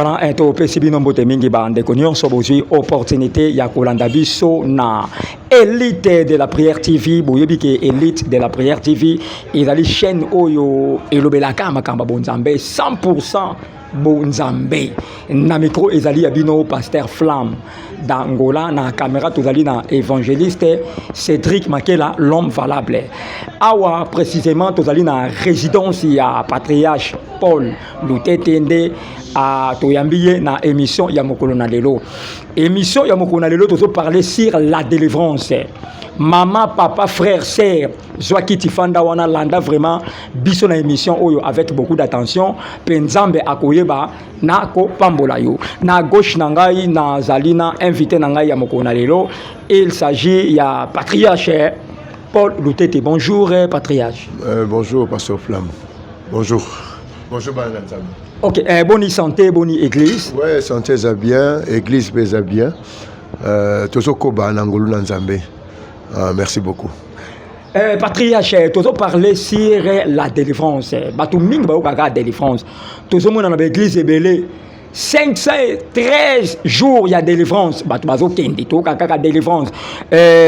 Voilà, et to pesi bino mbote mingi bande konyon so bozui opportunité ya kolanda biso na Élite de la Prière TV, boyebi ke Élite de la Prière TV, ezali chaîne oyo elobelaka makamba bonzambe 100% bonzambe. Na micro ezali ya bino Pasteur Flamme. D'Angola, na caméra tozali na évangéliste Cédric Makela, l'homme valable. Awa précisément tozali na résidence ya patriarche Paul Lutetende à toyambiye na émission ya mokolo na lelo. Émission ya mokolo na lelo tozo parler sur la délivrance. Maman, papa, frère, sœur, Joaki Tifanda wana landa vraiment biso na émission oyo avec beaucoup d'attention. Penzambe akoyeba na ko pambola yo. Na gauche na ngai na zalina invité na ngai ya mokolo na lelo. Il s'agit ya patriarche Paul Lutete. Bonjour patriarche. Bonjour pasteur Flamme. Bonjour. Bonjour Bananzam. OK, bonne santé, bonne église. Ouais, santé ça bien, église ça bien. Tozoko ba nangulu nzambe. Merci beaucoup. Patriarche, tu as parlé sur la délivrance. Tu as parlé de délivrance. Tu as parlé de l'église belé. 513 jours, il y a délivrance. Tu as parlé de délivrance.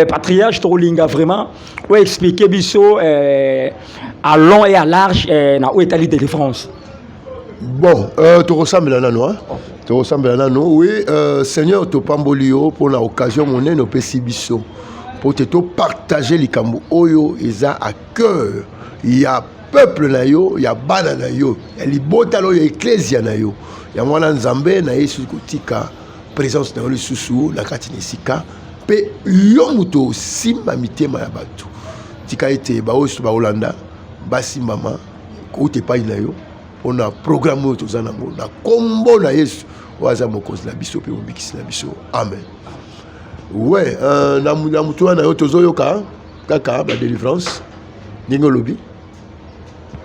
Patriarche, tu as vraiment expliqué à long et à large où est la délivrance. Bon, tu ressembles à nous. Tu ressembles à nous. Oui, Seigneur, tu pambolio pour l'occasion, on est nos pessibiso. Pour te partager les cambo oyo isa à cœur. Il y a peuple na yo, il y a bana na yo, il y a libotalo, il y a ecclésia na yo. Il y a mwana nzambe na yesu kotika présence na yo lisusu na kati nisika pe yo muto simba mitema ya batu. Tika ete ba osu ba Holanda, basi mama ko te pa na yo. On a programme oyo tozana ngo na kombo na yesu waza mokozi na biso pe obikisi na biso. Amen. Ouais, na mutu na yo tozoyoka kaka ba délivrance ningo lobi.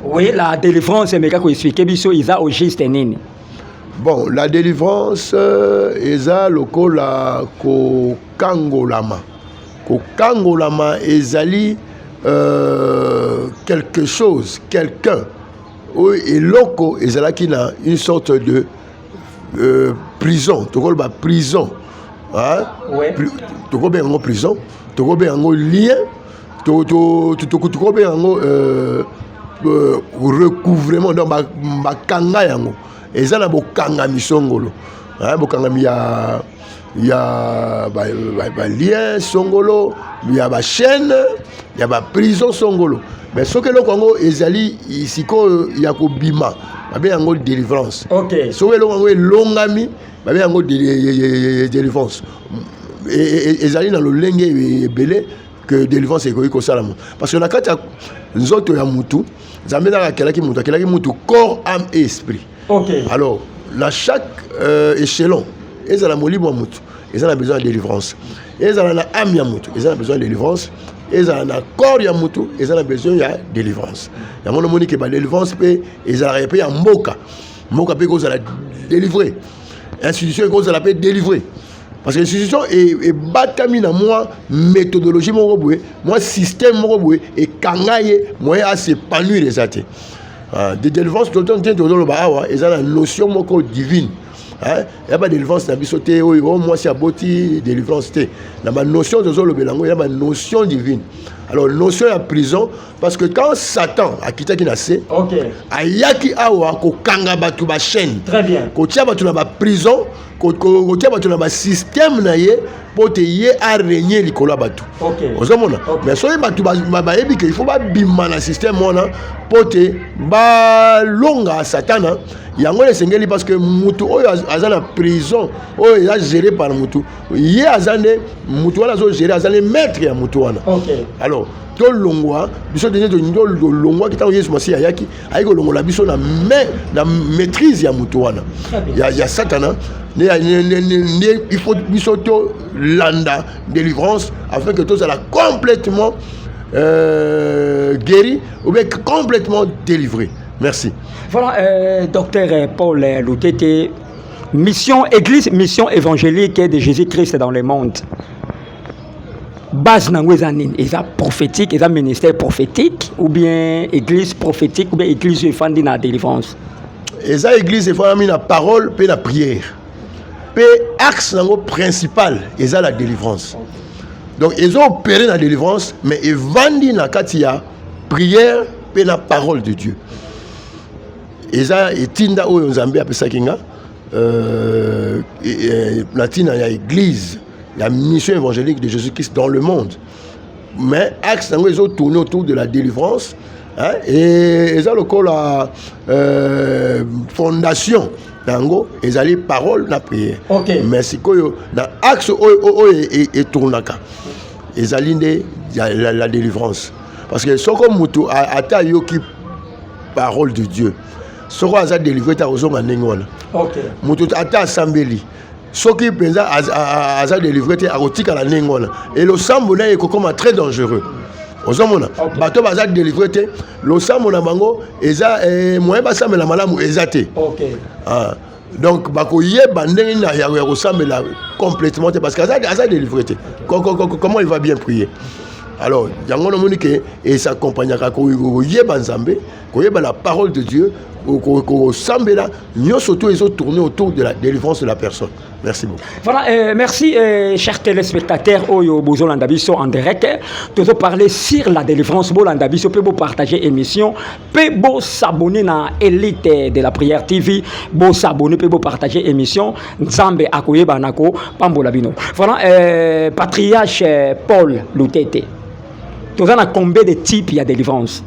Oui, la délivrance mais kako expliquer biso isa au juste nini. Bon, la délivrance eza lokola ko kangolama. Ko kangolama ezali quelque chose, quelqu'un. Oui, et loko ezalaki na une sorte de prison, tokol ba prison. Hein? Ouais. Tu connais en prison, tu connais en lien, tu connais en recouvrement dans ma kanga yango. Et ça na bo kanga misongolo. Hein, bo kanga il y a lien songolo, il y a ba chaîne, il y a ba prison songolo. Mais ce que le Congo ezali ici ko ya ko bima, ba bien en délivrance. OK. Ce que le Congo longami ba bien en délivrance. Et ezali na lolenge belé que délivrance ekoki ko sala. Parce que na kata nzoto ya mutu, nzambe na kelaki mutu corps, âme et esprit. OK. Alors, na chaque échelon, ezala molibo mutu, ezala besoin de délivrance. Ezala na âme ya mutu, ezala besoin de délivrance. Ezala na corps ya mutu, ezala besoin de délivrance. Ya mono moni ke ba délivrance pe ezala pe ya mboka. Mboka pe ko zala délivrer. Institution ko zala pe délivrer. Parce que l'institution est batami na moi méthodologie moko boye, moi système moko boye et kangaye moyen à s'épanouir les athées. De délivrance tout le temps dans le bawa, ils ont la notion moko divine. Hein, il y a pas de délivrance na bisoté oh moi c'est aboti délivrance té. La notion de zolo belango, il y a une notion divine. Alors notion de prison parce que quand Satan a quitté Kinase, OK. Ayaki awa ko kanga batu ba chaîne. Très bien. Ko tia batu na ba prison, ko tia batu na ba système na ye pour te ye a régner likolo batu. OK. Ozomona. Mais so batu ba yebi que il faut ba bima na système mona pour te ba longa Satan. Yango le sengeli parce que mutu oyo azana prison oyo ya géré par mutu ye azane mutu wana zo géré azane maître ya mutu wana. OK. Alors to longwa biso de to longwa ki ta Yesu Masiya yaki ayiko longola biso na maîtrise ya mutu wana. Ya Satana il faut biso to landa délivrance afin que tout ça complètement guéri ou bien complètement délivré. Merci. Voilà, docteur Paul Lutete, mission église, mission évangélique de Jésus-Christ dans le monde. Base nangwezanine, est-ce prophétique, est-ce ministère prophétique, ou bien église prophétique, ou bien église fandi na délivrance? Et ça, l'église, il faut amener la parole et la prière. Et l'axe principal, c'est la délivrance. Donc, ils ont opéré la délivrance, mais ils vendent la katia prière et la parole de Dieu. Et ça, et Tinda ou Zambie après ça kinga, la Tinda il y a l'église, la mission évangélique de Jésus-Christ dans le monde. Mais axe ils ont tourné autour de la délivrance, hein, et ça le col la fondation dango, ils allaient parole la prière. Okay. Mais c'est quoi dans axe et tournaka. Ils allaient la délivrance. Parce que ce comme mutu ata yoki parole de Dieu. Ce qu'on a délivré ta raison en nengona. OK. Mutu ata assembly. Ce qui pensa a délivré ta rotika la nengona. Et le sambona est comme très dangereux. Ozomona. Bato baza délivré te le sambona bango eza moyen ba sambela malamu ezate. OK. Ah. Donc bako yeba ndenge na ya resambela complètement parce que a délivré te. Comment il va bien prier? Alors, il y a un moment et ça accompagne la parole de Dieu, nous surtout ils ont tourné autour de la délivrance de la personne. Merci beaucoup. Voilà, merci chers téléspectateurs Oyo Bozo Landabiso en direct. Nous allons parler sur la délivrance Bolandabiso, peut vous partager l'émission, peut vous s'abonner à Élite de la Prière TV, vous s'abonner, peut vous partager l'émission Nzambe Akoye Banako Pambolabino. Voilà, patriarche Paul Lutete. Nous avons combien de types il y a délivrance?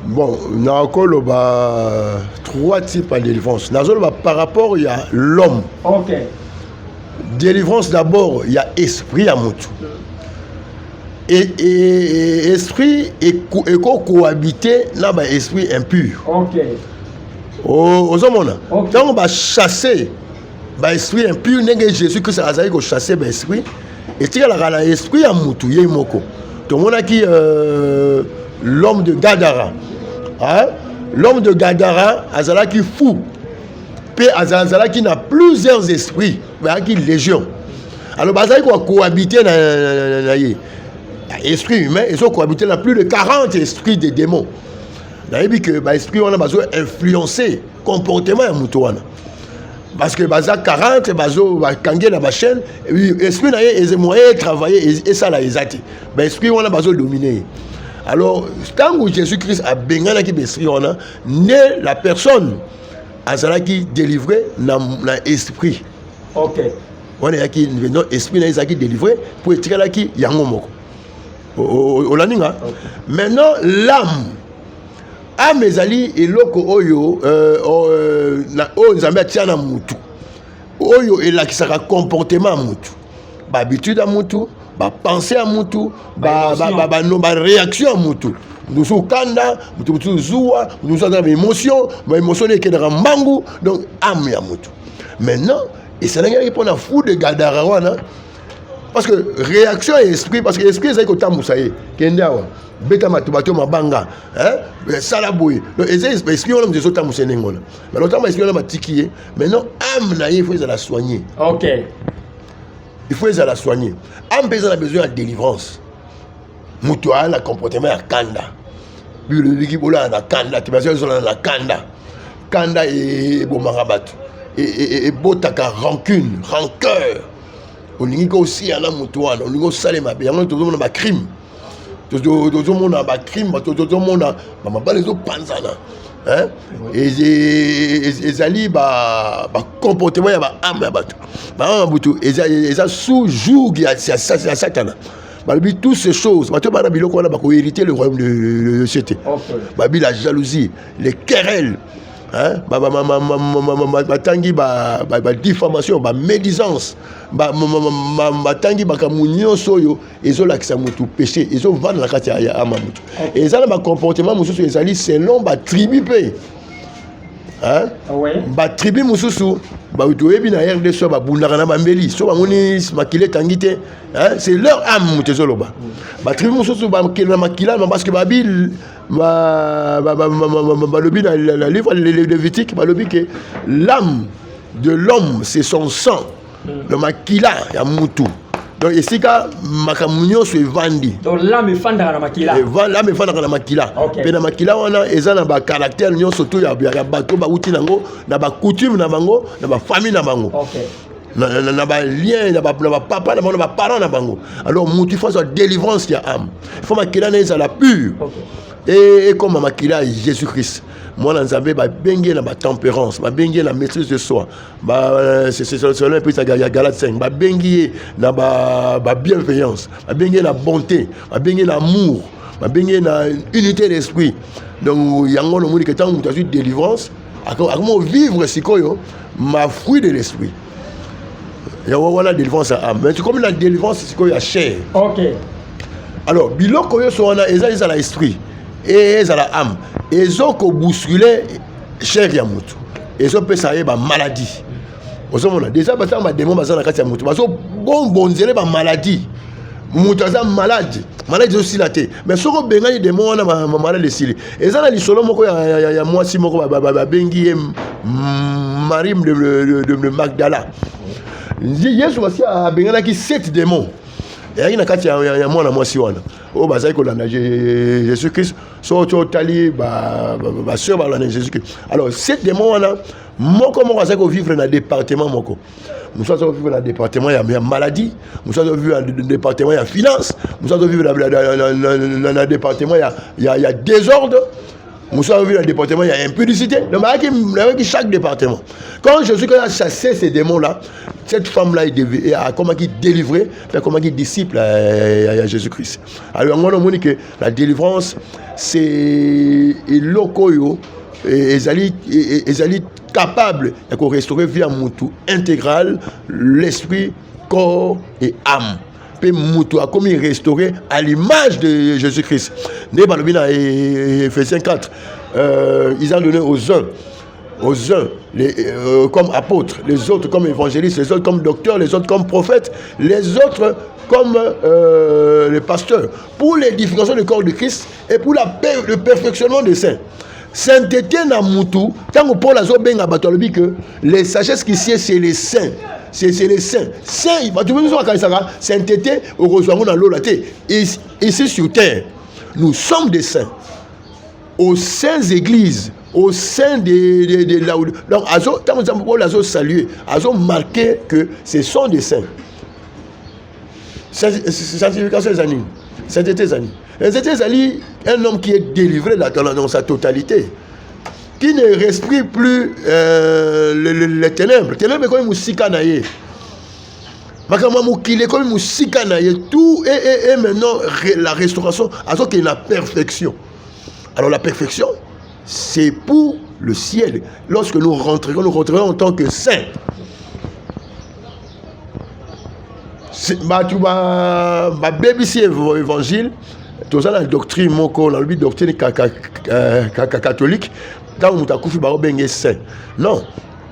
Bon, nous avons 3 types de délivrance. Par rapport, il y a l'homme. OK. Délivrance d'abord, il y a esprit à Moutou. Et esprit est cohabité dans l'esprit impur. OK. Aux hommes, donc on va chasser l'esprit impur, Jésus-Christ a chasser l'esprit. Et si il y a l'esprit à Moutou, il y a Moko. Tout le monde a qui l'homme de Gadara. Hein? L'homme de Gadara, Azala qui fou. Puis Azala qui n'a plusieurs esprits, mais qui légion. Alors, Azala qui a cohabité dans l'esprit humain, ils ont cohabité dans plus de 40 esprits de démons. D'ailleurs, que l'esprit on a besoin d'influencer le comportement de Moutouana. Parce que baza 40 bazo kangé na ba chaîne esprit na yé moyen travailler et ça là exact ben esprit on a besoin dominer. Alors quand Jésus-Christ a bengana ki esprit on a né la personne azala qui délivré na esprit. OK. On est qui non esprit na ezaki délivré pour être là qui yango moko. Olaninga. Maintenant l'âme amezali eloko oyo na Nzambe atia na mutu oyo elakisaka comportement mutu ba habitude à mutu ba pensée à mutu ba réaction à mutu nous kanda mutu zuwa nous avons des émotions ba émotion est dans mangu donc âme ya mutu maintenant et ça n'a rien pour la fou de Gadara wana parce que réaction et esprit parce que esprit c'est que tamusaye kendawa beta matubato mabanga hein salaboui donc esprit on a des autres tamusenengona mais l'autre esprit on a matikié maintenant âme na il faut la soigner. OK. Il faut la soigner. Âme a besoin de délivrance. Mutu a la comportement à kanda. Puis le bikibola na kanda, tu vas sur la kanda. Kanda et bomarabatu et botaka rancune, rancœur. On dit aussi à la mutuana, on dit aussi salema, bien on tout le monde a crime. Tout le monde a un crime, tout le monde a les autres panzana. Hein? Et ali ba comportement ya ba âme batu. Ba butu et ça sous-joug à Satan. Balbi toutes ces choses, bato ba biloko na ba ko hériter le royaume de société. Babi la jalousie, les querelles. Hein? Tangi diffamation, médisance, tangi kamunyo soyo, ils ont l'accès à mutu péché, ils ont vendu la katia à mamutu. Et ça, le comportement mususu ezali selon ba tribu pe. Hein? Ba tribu mususu, ba utoyebi na RDC ba bundaka na bambeli, so ba moni makile tangite, hein? C'est leur âme mutezoloba. Ba tribu mususu ba makila parce que babil le livre de Lévitique, que l'âme de l'homme, c'est son sang. Le makila, il y a moutou. Donc ici ka makamunyo so evandi. Donc là me fanda na makila. Là me fanda na makila. Pe na makila wana eza na ba caractère nyo surtout ya bato ba uti nango na ba coutume na bango na ba famille na bango. OK. Na ba lien na ba papa na ba parents na bango. Alors mutu faut sa délivrance ya âme. Il faut makila na eza la pure. OK. Et comme makila Jésus-Christ. Moi dans Nzambe ba bengi na ba tempérance, ba bengi na maîtrise de soi. C'est selon puis ça Galates 5. Ba bengi na ba bienveillance, ba bengi na bonté, ba bengi na amour, ba bengi na unité d'esprit. Donc yango no moni que tant que tu as eu délivrance, comment vivre sikoyo ma fruit de l'esprit. Ya wana délivrance à âme. Mais comme la délivrance sikoyo à chair. OK. Alors biloko yo so wana eza la esprit. Et eza la âme. Ezo ko bousculer chair ya mutu. Ezo pesa ye ba maladie. Ozo mona déjà bata ba démon bazana kati ya mutu. Bazo bonzele ba maladie. Mutu aza malade. Malade aussi la té. Mais soko bengani démon wana ma malade sili. Eza na lisolo moko ya mwasi moko ba bengi Marie de Magdala. Yesu wasi a bengana ki 7 démons. Et na kati ya mwana mwasi wana o bazai ko landa Jésus Christ so to tali ba sœur ba landa Jésus Christ. Alors cette démon wana moko bazai ko vivre na département moko. Nous sommes vivre dans le département il y a maladie, nous sommes vivre dans le département il y a finance, nous sommes vivre dans le département il y a désordre. Nous sommes vivre dans le département, il y a impudicité. Donc, avec chaque département. Quand Jésus a chassé ces démons-là, cette femme-là a comment il délivré, comment il disciple à Jésus-Christ. Alors, on a dit que la délivrance, c'est l'okoyo, et ils capable de restaurer via Moutou intégral l'esprit, corps et âme. Moutou a comme restauré à l'image de Jésus-Christ. Éphésiens 4, ils ont donné aux uns comme apôtres, les autres comme évangélistes, les autres comme docteurs, les autres comme prophètes, les autres comme les pasteurs, pour l'édification du corps de Christ et pour le perfectionnement des saints. Sainteté na Moutou, tant que Paul a dit que les sagesses qui sied, c'est les saints. C'est les saints. Saints, sainteté, heureusement, dans l'eau, ici sur terre, nous sommes des saints. Aux saintes églises, au sein de là où. Donc, tant que Paul a salué, a marqué que ce sont des saints. Sanctification des animes. Sainteté des animes. Sainteté des animes, un homme qui est délivré dans sa totalité. Qui ne respire plus les ténèbres. Les ténèbres, comme Moussika Naye. Tout est maintenant la restauration, alors qu'il y a la perfection. Alors la perfection, c'est pour le ciel. Lorsque nous rentrerons en tant que saints. Ma baby si évangile, tout ça la doctrine moko, la doctrine catholique. Quand on t'a couché, ben saint. Non,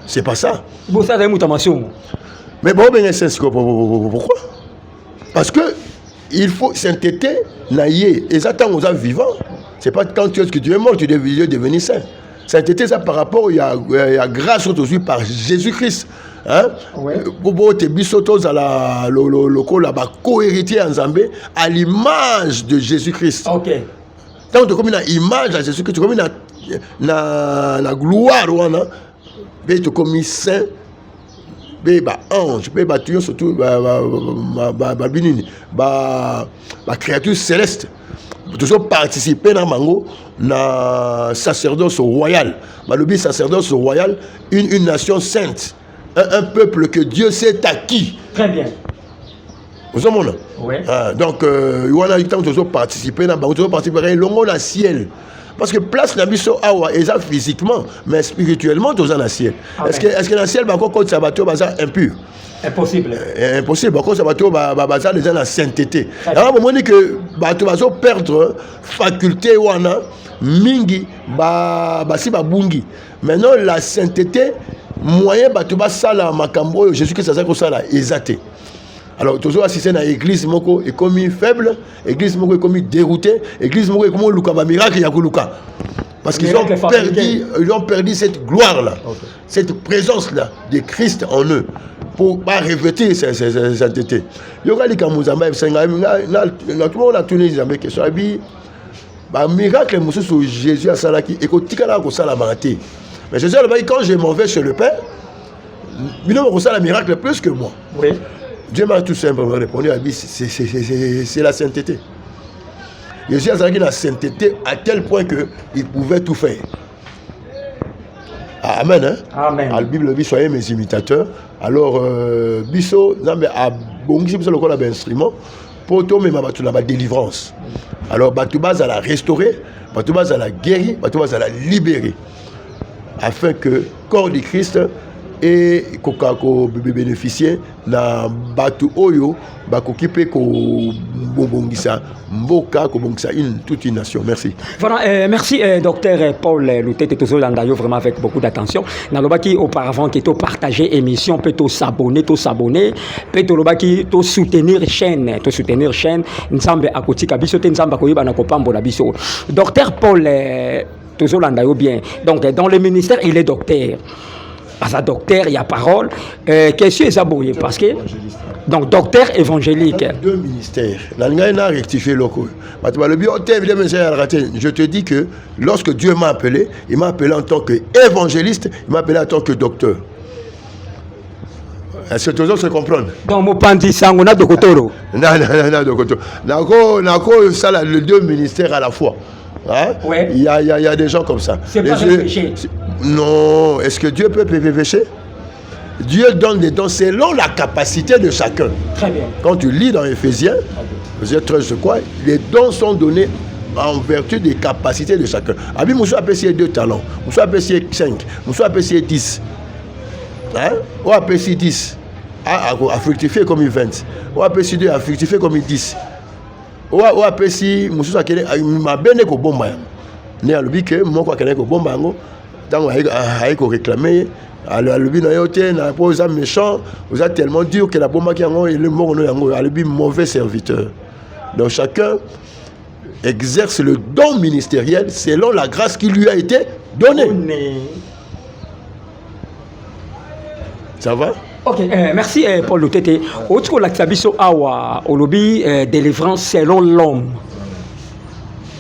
c'est pas ça. Bon, ça c'est une mutation. Mais bon, ben saint, pourquoi? Parce que il faut sainteté naïe. Et ça, tant qu'on est vivant, c'est pas quand tu es mort, tu devais devenir saint. Sainteté, ça par rapport, il y a grâce aujourd'hui par Jésus-Christ. Hein? Bobo te bisotos à la co-héritier en Zambé à l'image de Jésus-Christ. OK. Tant que tu as une image à Jésus-Christ, tu comme la gloire tu es comme saint, ange, tu es surtout créature céleste. Toujours participer dans mango na sacerdoce royal. Le sacerdoce royal, une nation sainte. Un peuple que Dieu s'est acquis. Très bien. Vous avez oui. Donc, il y a eu temps de participer dans le ciel. Parce que place n'a pas awa et ça physiquement, mais spirituellement, tout ça dans le ciel. Est-ce que dans le ciel, quand ça va tout impur? Impossible. Impossible. Quand ça va tout déjà dans la sainteté. Alors, on dit que tu vas perdre faculté wana mingi si bungi. Maintenant, la sainteté moyen tu vas sala makambo Jésus-Christ ça ça là exaté. Alors toujours assister à l'église moko est comme faible, l'église moko est comme déroutée, l'église moko est comme luka ba miracle ya luka. Parce qu'ils ont perdu cette gloire là, okay, cette présence là de Christ en eux. pour revêtir sa sainteté. Yogali Kamuzamba, tout le monde a tourné les Zambé qui sont habillés. Miracle, Jésus a salaki et mais Jésus a dit quand je m'en vais chez le Père, il a un miracle plus que moi. Oui. Dieu m'a tout simplement répondu, c'est la sainteté. Jésus a salaki la sainteté à tel point qu'il pouvait tout faire. Amen. Hein? Amen. La Bible dit soyez mes imitateurs. Alors, biso, Zambé a bongisi biso le instrument pour tomber ma délivrance. Alors, Batouba va la restaurer, Batouba va la guérir, Batouba va la libérer. Afin que le corps du Christ et qu'on bénéficier na batu oyo bakokipe ko bongisa mboka ko bongisa toute une nation. Merci. Voilà, merci docteur Paul Lutete Tozolanda yo vraiment avec beaucoup d'attention. Nalobaki auparavant qui to partager émission peut to s'abonner peut to lobaki to soutenir chaîne nzambe akotika biso te nzamba koyeba na kopambola biso. Docteur Paul Tozolanda yo bien. Donc dans le ministère il est docteur. Parce que docteur, il y a parole. Qu'est-ce que c'est abouillé? Parce que, donc, docteur évangélique. Deux ministères. Rectifié local. Je te dis que lorsque Dieu m'a appelé, il m'a appelé en tant qu'évangéliste, il m'a appelé en tant que docteur. Est-ce que tous autres se comprennent? Donc, mon pandi sangona de Kotoro. Non, de Kotoro. Nako, ça, les deux ministères à la fois. Hein? Ouais. Il y a des gens comme ça. C'est pas péché. Non. Est-ce que Dieu peut pécher? Dieu donne des dons selon la capacité de chacun. Très bien. Quand tu lis dans Éphésiens, Éphésiens 13, je crois, les dons sont donnés en vertu des capacités de chacun. Abi Moussa a payé 2 talents, Moussa a payé 5, Moussa a payé 10. Hein? Ou a payé 10. A fructifié comme 20. Ou a payé 2 a fructifié comme 10. Ou a payé Moussa m'a béné ko bomba. Né à l'ubi que moi quoi connaît ko bomba ngo tant a ko réclamer à l'ubi na yote na po za méchant, vous êtes tellement dur que la bomba qui ngo le mo no yango à l'ubi mauvais serviteur. Donc chacun exerce le don ministériel selon la grâce qui lui a été donnée. Ça va? Ok, merci Paul Lutete. Autre l'actabiso awa olobi délivrance selon l'homme.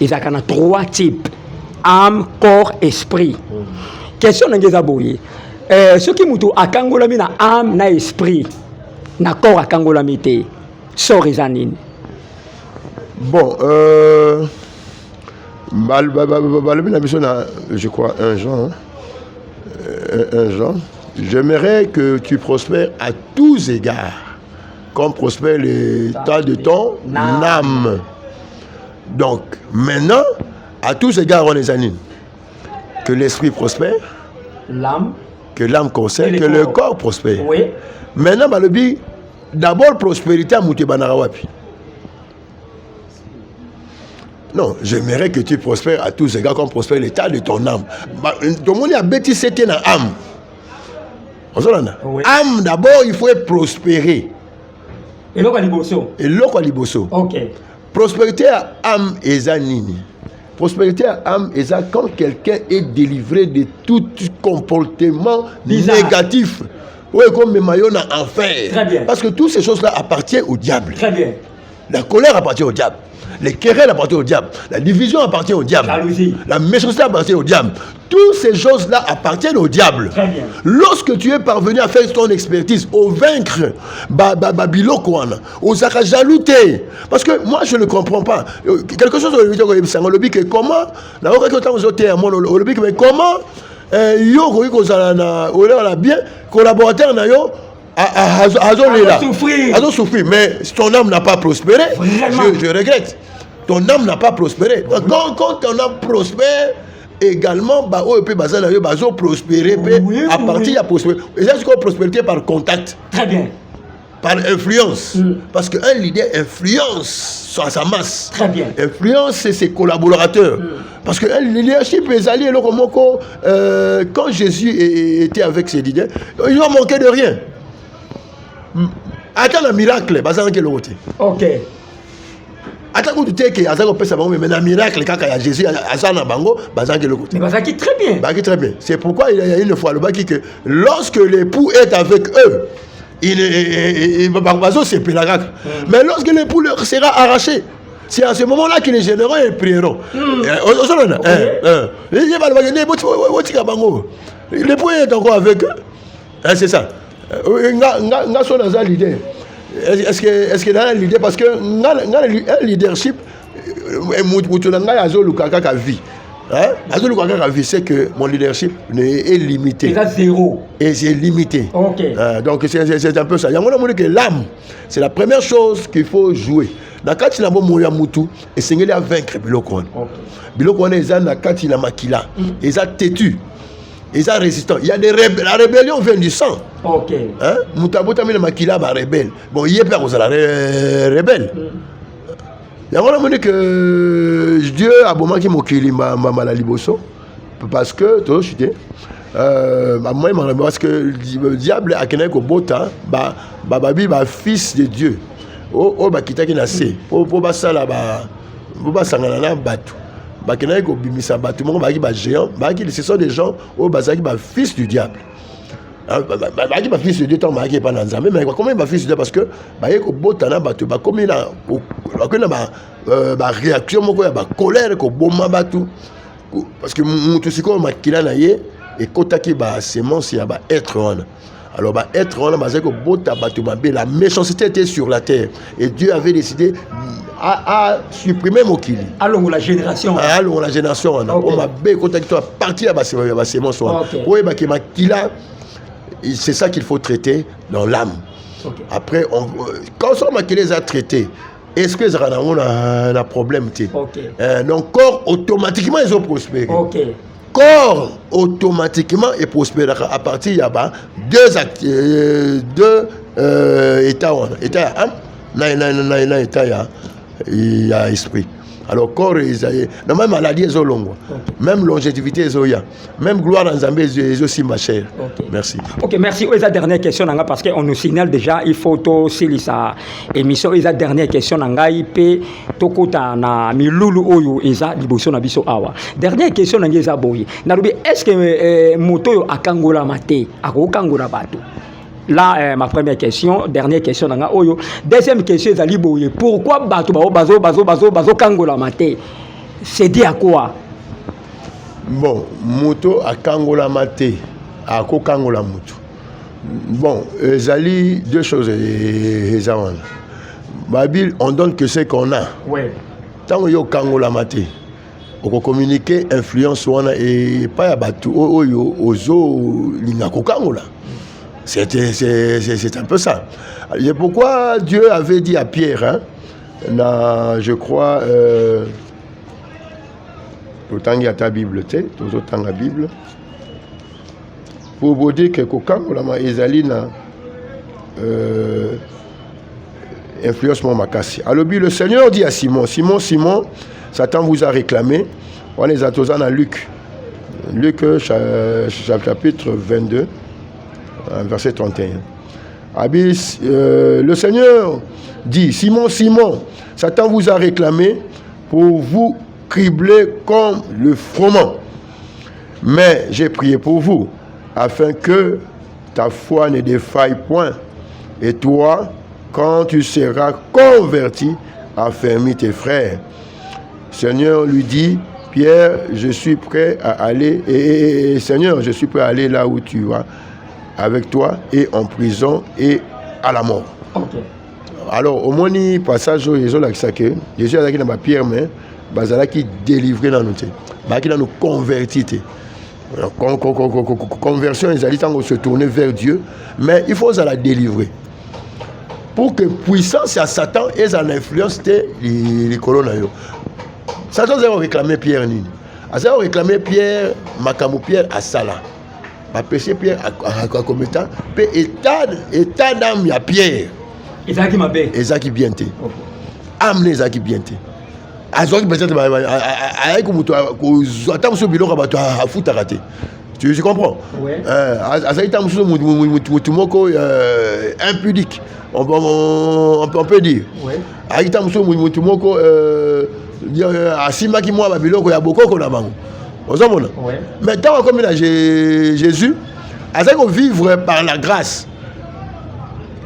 Il y a 3 types: âme, corps, esprit. Question n'engeza boye. Ce qui mutu akangolami na âme na esprit, na corps akangolami te. Sorizanine. Bon, je crois 1 Jean. 1 Jean. J'aimerais que tu prospères à tous égards, comme prospère l'état de ton âme. Donc, maintenant, à tous égards, on les anime. Que l'esprit prospère, l'âme, que l'âme conserve, que le corps prospère. Oui. Maintenant, d'abord, prospérité à Moutébanawapi. Non, j'aimerais que tu prospères à tous égards, comme prospère l'état de ton âme. Tout le monde a bêtis, c'était dans l'âme. Oui. Âme, d'abord, il faut prospérer. Et l'eau à liboso. Ok. Prospérité à âme et zanini. Prospérité à âme et ça quand quelqu'un est délivré de tout comportement négatif. Oui, comme mes maillots en enfer. Très bien. Parce que toutes ces choses-là appartiennent au diable. Très bien. La colère appartient au diable. Les querelles appartiennent au diable. La division appartient au diable. Jalousie. La méchanceté appartient au diable. Toutes ces choses-là appartiennent au diable. Très bien. Lorsque tu es parvenu à faire ton expertise, au vaincre, Babilokwana, aux jalouté. Parce que moi, je ne comprends pas. Quelque chose que comment, mais comment, bien, collaborateur, a souffert, mais ton âme n'a pas prospéré. Je regrette. Ton âme n'a pas prospéré. Quand ton âme prospère, également, prospérer, à partir de la prospérité. Et c'est une prospérité par contact. Très bien. Par influence. Parce qu'un leader influence sur sa masse. Très bien. Influence ses collaborateurs. Parce qu'un leadership est allié. Quand Jésus était avec ses leaders, il n'a manqué de rien. Attends un miracle, ok. Attends que tu sais que un miracle quand il y a Jésus à Bango, mais très bien. Très bien. C'est pourquoi il y a une fois le baki que lorsque l'époux est avec eux, il va se pélaga. Mais lorsque l'époux leur sera arraché, c'est à ce moment-là que les généraux prieront. L'époux est encore avec eux. C'est ça. Est-ce que dans l'idée, parce que un leadership, c'est que mon leadership est limité. C'est zéro. Et c'est limité. Okay. Donc c'est un peu ça. Il y a que l'âme, c'est la première chose qu'il faut jouer. Dans quand il a moya mutu, et c'est à vaincre Biloko. Biloko est dans quand il a makila, ils ont têtu, ils ont résistant. Il y a des rebelles. La rébellion vient du sang. Ok. Hein? Mutabota mi makila ba rebelle. Bon, il est pas aux rebelle. Il y a vraiment que Dieu a bon qui m'a la liboso parce que tout chuté. Parce que le diable a qu'un bota babi ba fils de Dieu. Oh ba kita ki na se. Po ba sala ba sangana na batu. Ba kena ko bimisa batu mo ba ki ba géant, ba ki ce sont des gens au bazaki ba fils du diable. Ba ki ba fils de Dieu tant ba ki pas dans Nzambe mais comment ba fils de Dieu parce que ba ko bota na batu ba comme na ba réaction moko ya ba colère ko boma batu parce que mutu siko makila na ye et kotaki ba semence ya ba être on. Alors bah être on a basé ko bota batu ba la méchanceté était sur la terre et Dieu avait décidé à supprimer Mokili. Alors la génération. Alors la génération on m'a bé kotaki toi partir à ba semence on. Oui bah ki makila c'est ça qu'il faut traiter dans l'âme. Okay. Après quand on makila les a traités. Est-ce que ça a un problème? Okay. Donc, corps, automatiquement, ils ont prospéré. Okay. Corps, automatiquement, est prospéré. À partir, il y a deux états. Il y a esprit. Alors, corps, même maladie, ils ont longue. Même longévité, ils ont. Même gloire en Zambie, ils ont aussi ma chère. Merci. Ok, merci. La dernière question, parce qu'on nous signale déjà, il faut aussi sa émission. La dernière question, il peut tokota na milulu oyo eza liboso na biso awa. Dernière question, est-ce que moto akangola mate, akokangola bato? Là, ma première question, dernière question, oyo. Deuxième question, pourquoi bazo kangola mate? C'est dit à quoi? Bon, moto a kangola mate, a ko kangola moto. Bon, Zali, deux choses. Babil, on donne que ce qu'on a. Ouais. Tant que yo kangola mate, on peut communiquer influence wana et pas ya batu oyo ozo linga ko kangola. C'est un peu ça. Et pourquoi Dieu avait dit à Pierre, hein, je crois, autant il y a ta Bible, tu sais, autant la Bible, pour vous dire que quand on a Esalina influence mon makasi. Alors le Seigneur dit à Simon, Simon, Satan vous a réclamé. On les a tous dans Luc chapitre 22. Verset 31. Le Seigneur dit, Simon, Satan vous a réclamé pour vous cribler comme le froment. Mais j'ai prié pour vous, afin que ta foi ne défaille point. Et toi, quand tu seras converti, affermis tes frères. Seigneur lui dit, Pierre, je suis prêt à aller, et Seigneur, je suis prêt à aller là où tu vas, avec toi, et en prison, et à la mort. Okay. Alors, au moins, il passage où ils ont l'accès, Jésus a dit dans ma pierre, mais il qui délivré dans nous, il a nous converti. Conversion, ils allaient se tourner vers Dieu, mais il faut la délivrer. Pour que puissance à Satan et son influence les colonnes. Satan a réclamé Pierre Nini. Il a réclamé Pierre, Makamou Pierre à Sala. Ma péché Pierre à commettant, peut état d'âme à Pierre. Ezaki mabé. Ezaki bienté. Âme ezaki bienté. Azoki peut-être avec muto ko attends sur biloko bato a futa raté. Tu comprends? Oui. Azaki tam sur mutu moko impudique. On peut dire. Oui. Azaki tam sur mutu moko asimaki moi ba biloko ya bokoko na bango. Oui. Mais tant comme Jésus, à vivre par la grâce.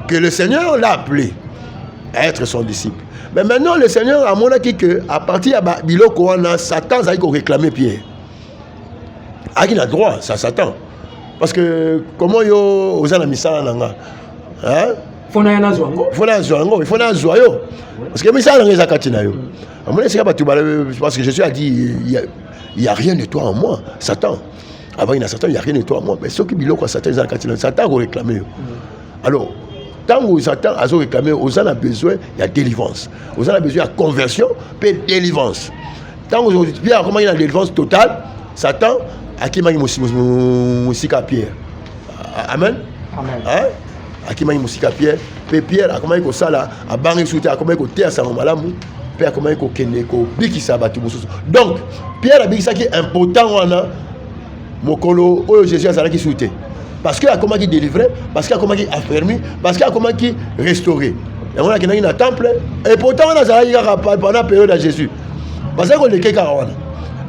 que le Seigneur l'a appelé à être son disciple. Mais maintenant, le Seigneur a montré qu'à partir de Biloko, Satan a réclamé Pierre. Ah, il a droit, ça Satan. Parce que comment yo aux anamisala nanga, hein? Il faut parce que misa nanga zakatina yo. Parce que Jésus a dit il y a rien de toi en moi, Satan. Avant il y a Satan, il y a rien de toi en moi. Mais ceux qui biloko Satan zakatina, Satan a réclamé. Alors tant que Satan a réclamé, aux en a besoin, il y a délivrance. Aux en a besoin, il y a conversion, puis délivrance. Tant que Pierre comment il y a délivrance totale, Satan a qui m'a musika Pierre. Amen. Amen. Hein? A qui m'a musika Pierre. Puis Pierre a comment il ça là, a bangi souté, a comment il terre sa malamu, puis a comment il kende ko biki sa batu mususu. Donc Pierre a biki ça qui est important wana mokolo oyo Jésus a ça qui souté. Parce qu'il a comment qui délivrer, parce qu'il a comment qui affermi, parce qu'il a comment qui restaurer. Et on a qui dans temple et pourtant on a ça pendant la période de Jésus. Parce que le keka wana.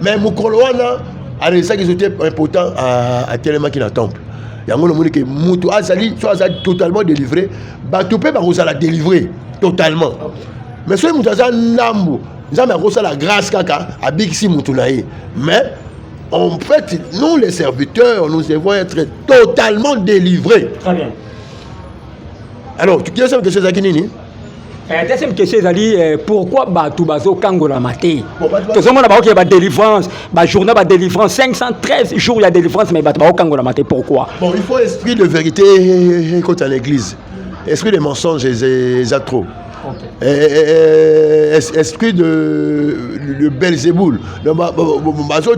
Mais mokolo wana a ça qui était important à tellement qui dans temple. Il y a un monde qui mutu azali soit totalement délivré, bah tu peux pas la délivrer totalement. Mais ce mutu azali nambu, nous avons la grâce kaka à big si mutu nae. Mais en fait, nous les serviteurs, nous devons être totalement délivrés. Très bien. Alors, tu as quelque chose à dire? Deuxième question, c'est pourquoi Batou Bazo Kangola Maté? Tout le monde a dit qu'il y a des délivrances, journée de délivrance, 513 jours il y a délivrance, mais Batou Kangola Maté, pourquoi? Bon, il faut esprit de vérité quand à l'église. Esprit de mensonge, c'est trop. Okay. Esprit de Belzéboul. Donc,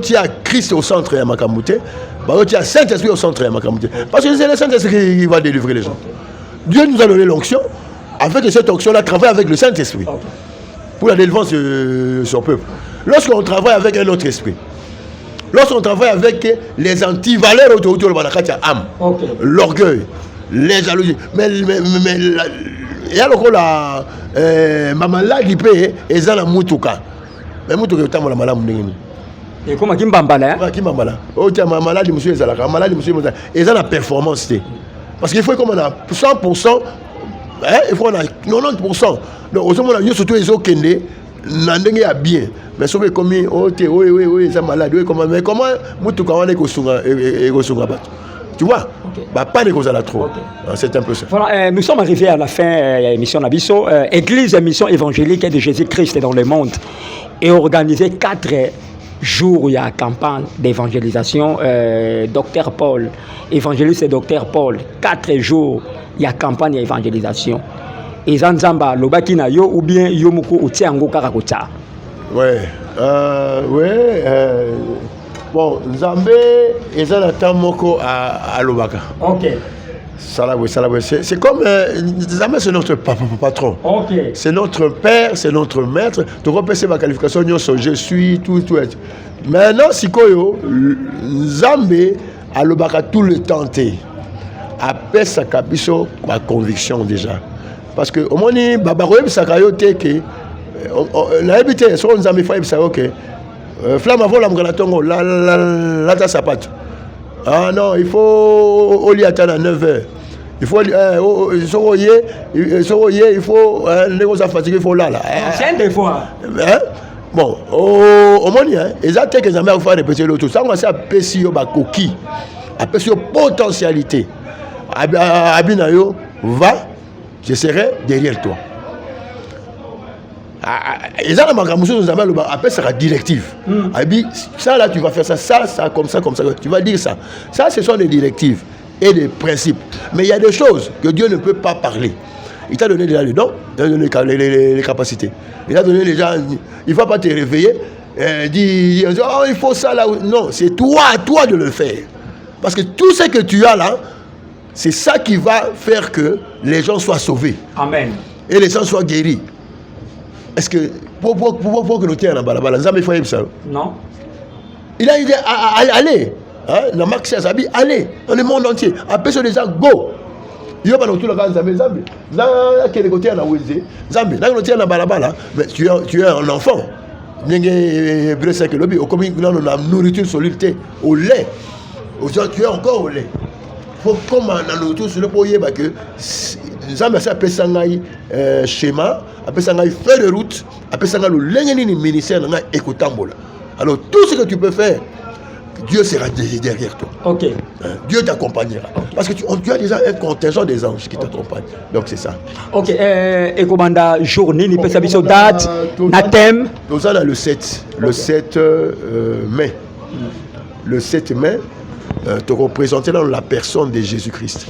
il y a Christ au centre de Makamouté, il y a Saint-Esprit au centre de Makamouté. Parce que c'est le Saint-Esprit qui va délivrer les gens. Dieu nous a donné l'onction, afin que cette onction-là travaille avec le Saint-Esprit. Okay. Pour la délivrance de son peuple. Lorsqu'on travaille avec un autre esprit, lorsqu'on travaille avec les antivaleurs autour de l'âme, okay. L'orgueil, les jalousies, mais il y a encore la mamalade paye et ça la mutuka. Mais mutuka est la malade mouningi. Et comment qui mbambala? Kimbambala. Oh tiens ma maladie monsieur ezalaka, maladie monsieur et ça la performance. Parce qu'il faut comme on a 100%, hein, il faut on a 90%. Donc au moment où surtout les autres kende nandenge ya bien. Mais sauf que comme oh té oui ça malade oui comment mais comment mutuka on est ko sunga et ko sunga bat. Tu vois, okay. Bah, pas de cause à la trop. Okay. C'est un peu ça. Voilà, nous sommes arrivés à la fin de l'émission Nabiso. Église et mission évangélique de Jésus-Christ dans le monde et organisé 4 jours il y a campagne d'évangélisation. Docteur Paul, évangéliste et Docteur Paul, 4 jours il y a campagne d'évangélisation. Et Zanzamba, Lobaki na yo ou bien Yomuko ou Tiango Karakota. Ouais, bon, Nzambe et Zanatan Moko à Lobaka. Ok. C'est comme Nzambe, c'est notre patron. Ok. C'est notre père, c'est notre maître. Tu repères ma qualification, je suis, tout. Maintenant, si Koyo, Nzambe à Lobaka tout le temps, après sa capisso, ma conviction déjà. Parce que au moins, Babaroye Sakayote, la habité, son Nzambe Faye Sayoke. Flamme avant la mgalatongo, la ta sapate. Ah non, il faut au lit attendre à 9h. Il faut il faut les gros fatigués, il faut là. C'est des fois. Bon, au moins ils attendent que jamais faire répéter l'autre. Ça on va apprécier ba coquille. Apprécier potentialité. Abinayo va, je serai derrière toi. Et ça, après, ça sera directive. Ça, là, tu vas faire ça, comme ça. Tu vas dire ça. Ça, ce sont des directives et des principes. Mais il y a des choses que Dieu ne peut pas parler. Il t'a donné déjà les dons, il t'a donné les capacités. Il t'a donné déjà. Il ne va pas te réveiller et dire oh, il faut ça là. Non, c'est à toi de le faire. Parce que tout ce que tu as là, c'est ça qui va faire que les gens soient sauvés. Amen. Et les gens soient guéris. Est-ce que pour que nous tenions en balabala, Nzambe faut ça? Non. Il a dit allez, dans Marc 16, allez dans le monde entier. Après ça les gens go. Il y a pas tout le cas Nzambe. Là qui est côté en Aweze. Nzambe, là nous tenions en balabala, mais tu es un enfant. N'engé bresse que lobby au comme nous la nourriture solide au lait. Tu es encore au lait. Faut comme la nourriture sur le poyer que nzambe asi apesa ngai schéma, apesa ngai feuille de route, apesa ngai lolenge nini ministère na ngai ekotambola. Alors tout ce que tu peux faire, Dieu sera derrière toi. Ok. Dieu t'accompagnera. Parce que tu as déjà un contingent des anges qui t'accompagnent. Donc c'est ça. Ok. Ekobanda journée, ni pesa biso date, na thème. Nous allons le 7. Le 7 mai. Le 7 mai, te représenter dans la personne de Jésus-Christ.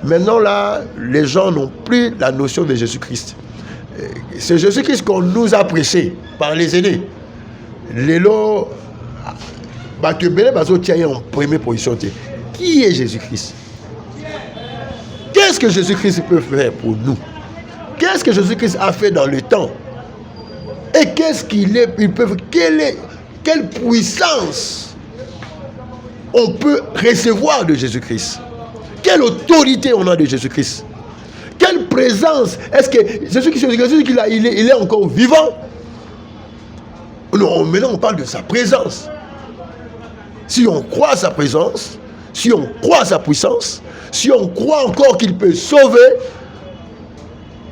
Maintenant là, les gens n'ont plus la notion de Jésus-Christ. C'est Jésus-Christ qu'on nous a prêché par les aînés. Les lots. En première position. Qui est Jésus-Christ? Qu'est-ce que Jésus-Christ peut faire pour nous? Qu'est-ce que Jésus-Christ a fait dans le temps? Et qu'est-ce qu'il est? Quelle puissance on peut recevoir de Jésus-Christ? Quelle autorité on a de Jésus-Christ? Quelle présence? Est-ce que Jésus-Christ il est encore vivant? Non, maintenant on parle de sa présence. Si on croit à sa présence, si on croit à sa puissance, si on croit encore qu'il peut sauver,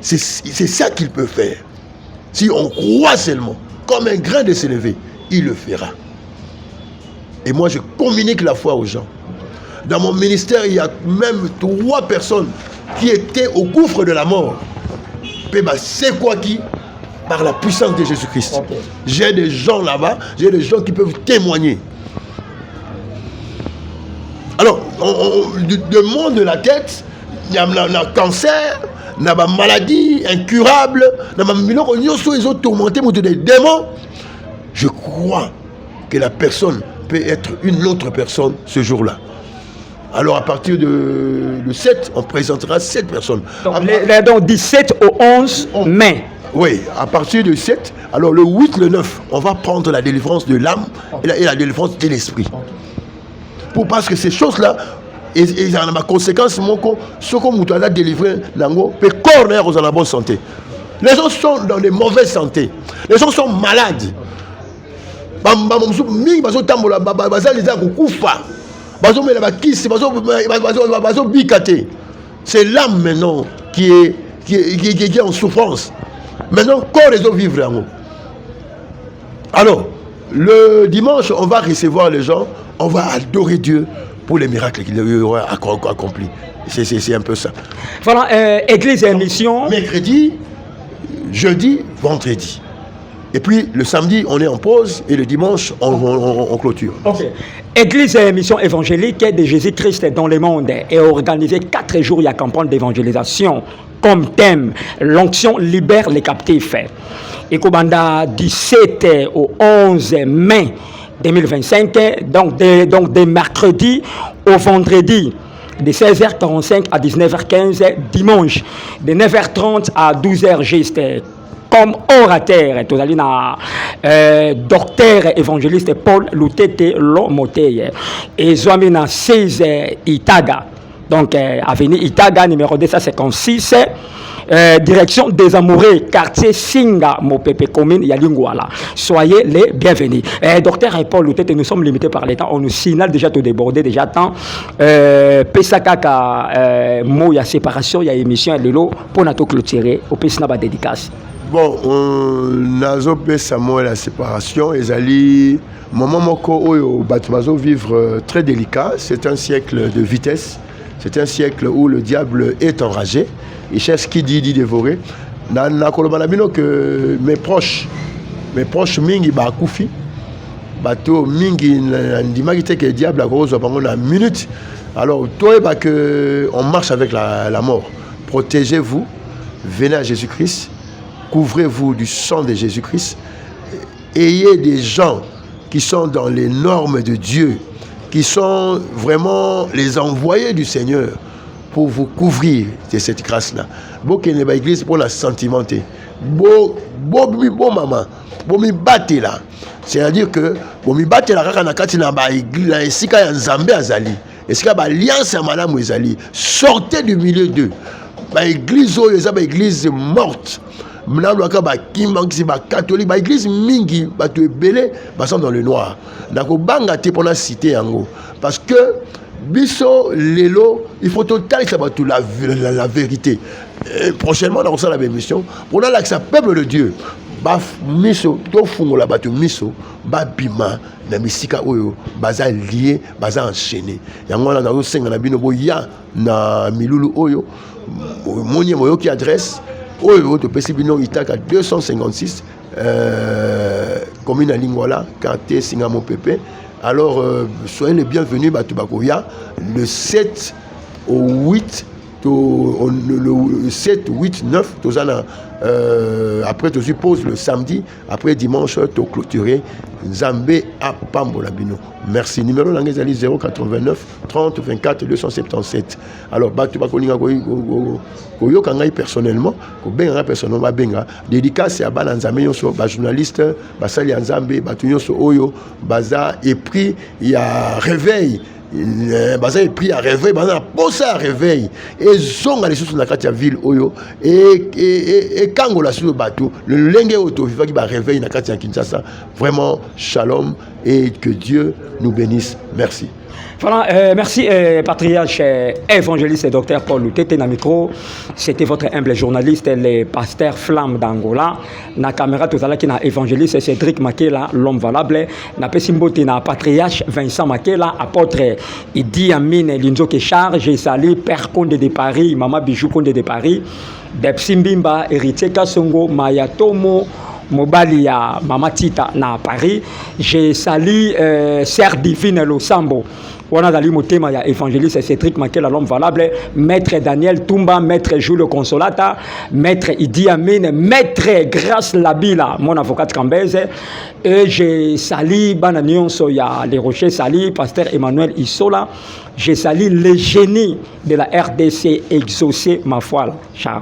c'est ça qu'il peut faire. Si on croit seulement, comme un grain de s'élever, il le fera. Et moi, je communique la foi aux gens. Dans mon ministère, il y a même 3 personnes qui étaient au gouffre de la mort. C'est quoi qui? Par la puissance de Jésus-Christ. Okay. J'ai des gens là-bas, j'ai des gens qui peuvent témoigner. Alors, le monde de la tête, il y a un cancer, il y a une maladie incurable, il y a ils ont tourmenté des démons. Je crois que la personne peut être une autre personne ce jour-là. Alors, à partir du 7, on présentera 7 personnes. Donc, 17 au 11 mai. Oui, à partir du 7, alors le 8, le 9, on va prendre la délivrance de l'âme et la délivrance de l'esprit. Parce que ces choses-là, ils ont ma conséquence, ce qu'on nous a délivré, le corps est en bonne santé. Les gens sont dans de mauvaises santé. Les gens sont malades. C'est l'âme maintenant qui est en souffrance. Maintenant, le corps est en vivre. Alors, le dimanche, on va recevoir les gens, on va adorer Dieu pour les miracles qu'il aura accomplis. C'est un peu ça. Voilà, église et émission. Mercredi, jeudi, vendredi. Et puis le samedi, on est en pause et le dimanche, on clôture. Ok. Église et émission évangélique de Jésus-Christ dans le monde est organisée 4 jours. Il y a campagne d'évangélisation comme thème. L'onction libère les captifs. Et Kobanda 17 au 11 mai 2025, donc de mercredi au vendredi, de 16h45 à 19h15, dimanche, de 9h30 à 12h juste. Comme orateur, tu as docteur évangéliste Paul Lutete Lomoteye et Zoamina 16 Itaga, donc avenue Itaga numéro 256, direction des Amoureux, quartier Singa, Mopepe commune Yalingwala. Soyez les bienvenus. Docteur Paul Lutete, nous sommes limités par les temps, on nous signale déjà tout débordé, déjà temps. Pesakaka, mot il y a séparation, il y a émission, il y a l'eau pour nous clôturer, au Pesnaba dédicace. Bon, on a la séparation, et moment moko vivre très délicat. C'est un siècle de vitesse, c'est un siècle où le diable est enragé, il cherche qui dit dévorer. Que mes proches mingi ba kufi, bato mingi ndimagite que le diable a gros pendant minute. Alors toi que on marche avec la mort. Protégez-vous, venez à Jésus-Christ. Couvrez-vous du sang de Jésus-Christ. Ayez des gens qui sont dans les normes de Dieu, qui sont vraiment les envoyés du Seigneur pour vous couvrir de cette grâce-là. Bon qu'il n'y ait pas d'église pour la sentimenter. Bon maman, bon mi batte là. C'est-à-dire que bon mi batte là quand on a quand na ba église là ici quand Nzambe azali. Est-ce qu'il y a alliance à madame ezali? Sortez du milieu d'eux. Ba église oyo eza ba église morte. Mnaloaka ba kimbangi ba catholique ba église mingi ba to ebele ba sont dans le noir. Nako banga te pona cité yango parce que biso lelo il faut total ça ba tout la vérité. prochainement on a la même mission pour la l'accès peuple de Dieu ba miso to fungola bato miso ba bima na misika oyo baza lié baza enchaîné yango na zo senga na bino boya na milulu oyo moni moyo qui adresse oyo to pesi bino itaka 256 commune à Lingwala quartier Singamo Pepe. Alors soyez les bienvenus bato bakoya le 7 au 8 le 7, 8, 9, après tu supposes le samedi, après dimanche, tu clôturé Zambé à Pambolabino. Merci. Numéro l'angézali 089 30 24 277. Alors, tu vas connaître personnellement, personnellement, dédicace à Balanzame, journaliste, Basali Nzambe, Batunyoso Oyo, Baza, et puis il y a réveil. Baza est pris à réveil, baza posé à réveil et zonga les sous na katia ville oyo et kangola sur le bateau le lenge auto viva qui va réveil na katia Kinshasa. Vraiment shalom et que Dieu nous bénisse. Merci. Voilà, merci patriarche évangéliste et docteur Paul Lutete na micro. C'était votre humble journaliste, le pasteur Flamme d'Angola. Na caméra tout à l'heure qui na évangéliste Cédric Makela, l'homme valable. Na pesimbote na patriarche Vincent Makela, apôtre Idi Amin Linzo Kechar, j'ai sali Père Conde de Paris, Maman Bijou Conde de Paris, Depsimbimba, héritier Kasongo, Mayatomo, Mobali ya Mama Tita na Paris. J'ai sali Sœur Divine Losambo. On a dans motema ya évangéliste Cédric Makela, l'homme valable, maître Daniel Tumba, maître Jules le Consolata, maître Idi Amin, maître Grace Labila, mon avocate Cambèze, et j'ai sali Bananion Soya, les Rochers Sali, pasteur Emmanuel Isola, j'ai sali les génies de la RDC exaucé ma foi. Ciao.